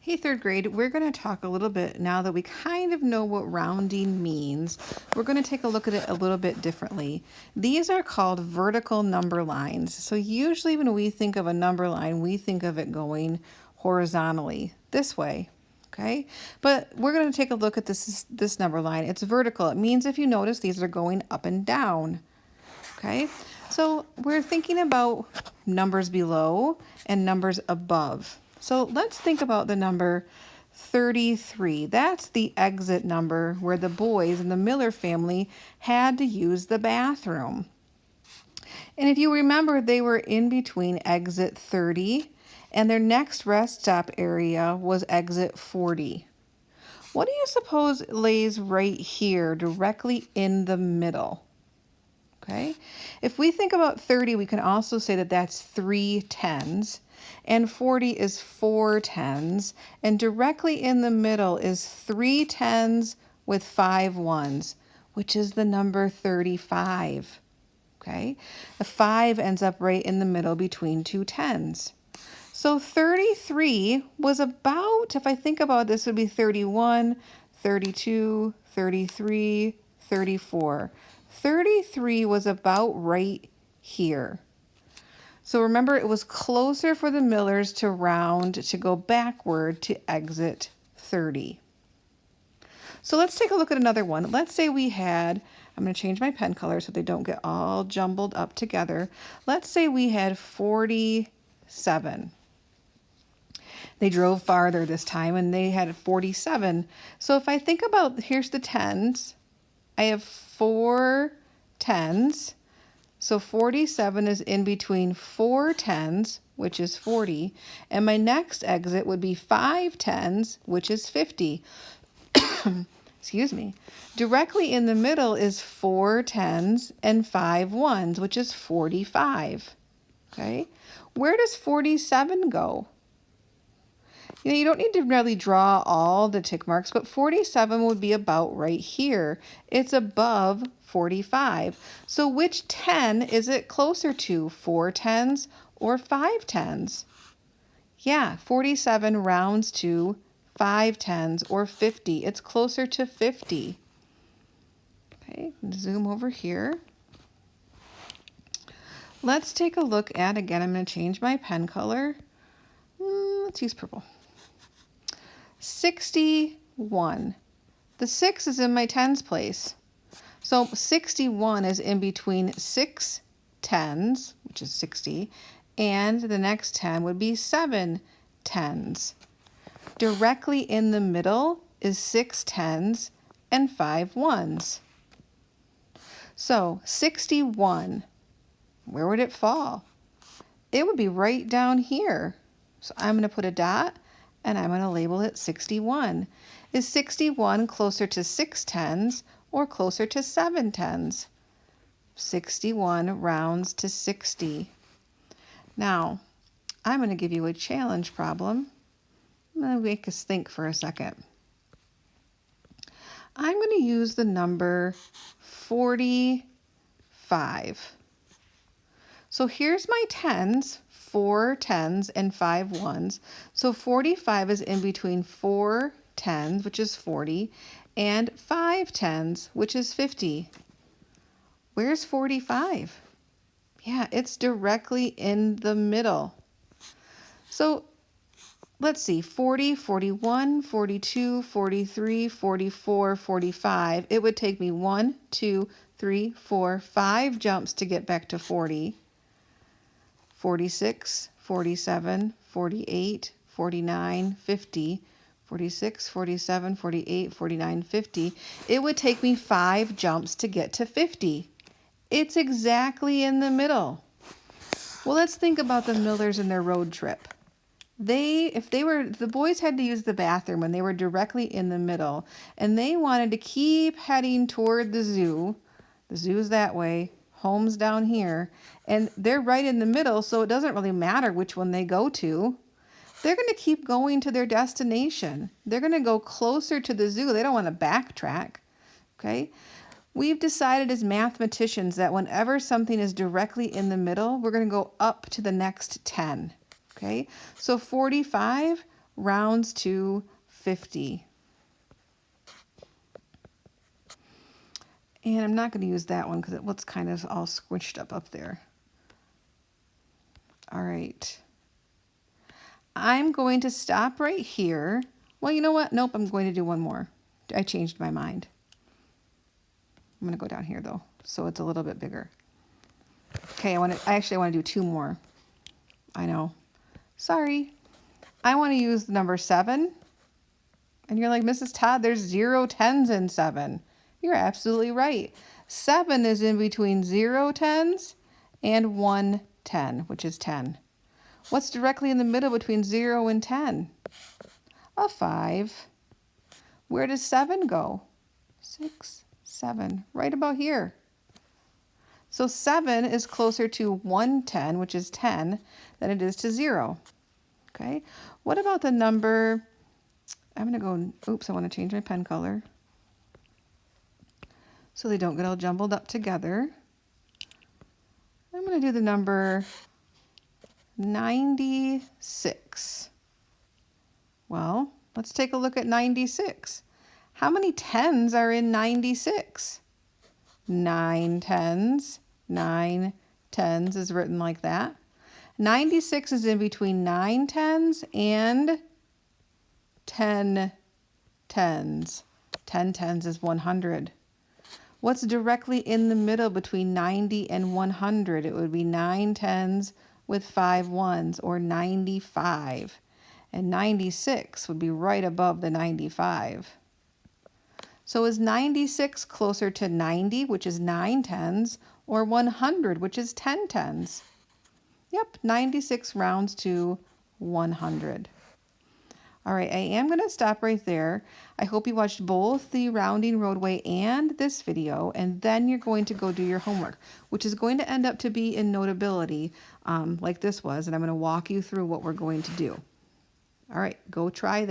Hey, third grade, we're going to talk a little bit now that we kind of know what rounding means. We're going to take a look at it a little bit differently. These are called vertical number lines. So usually when we think of a number line, we think of it going horizontally this way. Okay, but we're going to take a look at this number line. It's vertical. It means, if you notice, these are going up and down. Okay, so we're thinking about numbers below and numbers above. So let's think about the number 33. That's the exit number where the boys in the Miller family had to use the bathroom. And if you remember, they were in between exit 30 and their next rest stop area was exit 40. What do you suppose lays right here, directly in the middle? Okay, if we think about 30, we can also say that that's 3 tens, and 40 is 4 tens, and directly in the middle is 3 tens with 5 ones, which is the number 35. Okay, the 5 ends up right in the middle between 2 tens. So 33 was about, if I think about this, would be 31, 32, 33, 34. 33 was about right here. So remember, it was closer for the Millers to round, to go backward to exit 30. So let's take a look at another one. Let's say we had, I'm going to change my pen color so they don't get all jumbled up together. Let's say we had 47. They drove farther this time and they had 47. So if I think about, here's the tens. I have 4 tens. So 47 is in between 4 tens, which is 40. And my next exit would be 5 tens, which is 50. Excuse me. Directly in the middle is 4 tens and 5 ones, which is 45. Okay. Where does 47 go? You don't need to really draw all the tick marks, but 47 would be about right here. It's above 45. So which 10 is it closer to, 4 tens or 5 tens? Yeah, 47 rounds to 5 tens or 50. It's closer to 50. Okay, zoom over here. Let's take a look at, again, I'm going to change my pen color. Let's use purple. 61. The 6 is in my tens place. So 61 is in between 6 tens, which is 60, and the next 10 would be 7 tens. Directly in the middle is 6 tens and 5 ones. So 61, where would it fall? It would be right down here. So I'm going to put a dot and I'm going to label it 61. Is 61 closer to 6 tens or closer to 7 tens? 61 rounds to 60. Now, I'm going to give you a challenge problem. I'm going to make us think for a second. I'm going to use the number 45. So here's my tens, 4 tens and 5 ones. So 45 is in between 4 tens, which is 40, and 5 tens, which is 50. Where's 45? Yeah, it's directly in the middle. So let's see, 40, 41, 42, 43, 44, 45. It would take me 1, 2, 3, 4, 5 jumps to get back to 40. 46, 47, 48, 49, 50, 46, 47, 48, 49, 50. It would take me 5 jumps to get to 50. It's exactly in the middle. Well, let's think about the Millers and their road trip. The boys had to use the bathroom and they were directly in the middle, and they wanted to keep heading toward the zoo. The zoo's that way, home's down here, and they're right in the middle, so it doesn't really matter which one they go to. They're going to keep going to their destination. They're going to go closer to the zoo. They don't want to backtrack. Okay? We've decided as mathematicians that whenever something is directly in the middle, we're going to go up to the next 10. Okay? So 45 rounds to 50. And I'm not going to use that one because it looks kind of all squished up there. All right. I'm going to stop right here. Well, you know what? Nope, I'm going to do one more. I changed my mind. I'm going to go down here though, so it's a little bit bigger. Okay, I actually want to do two more. I know. Sorry. I want to use the number 7. And you're like, Mrs. Todd, there's 0 tens in 7. You're absolutely right. 7 is in between 0 tens and 1 10, which is 10. What's directly in the middle between 0 and 10? A 5. Where does 7 go? 6, 7, right about here. So 7 is closer to 110, which is 10, than it is to 0. Okay, what about the number, I'm going to go, oops, I want to change my pen color so they don't get all jumbled up together. I'm going to do the number 96. Well, let's take a look at 96. How many tens are in 96? 9 tens. 9 tens is written like that. 96 is in between 9 tens and 10 tens. 10 tens is 100. What's directly in the middle between 90 and 100? It would be 9 tens with 5 ones, or 95. And 96 would be right above the 95. So is 96 closer to 90, which is 9 tens, or 100, which is 10 tens? Yep, 96 rounds to 100. All right, I am going to stop right there. I hope you watched both the Rounding Roadway and this video, and then you're going to go do your homework, which is going to end up to be in Notability, like this was, and I'm going to walk you through what we're going to do. All right, go try that.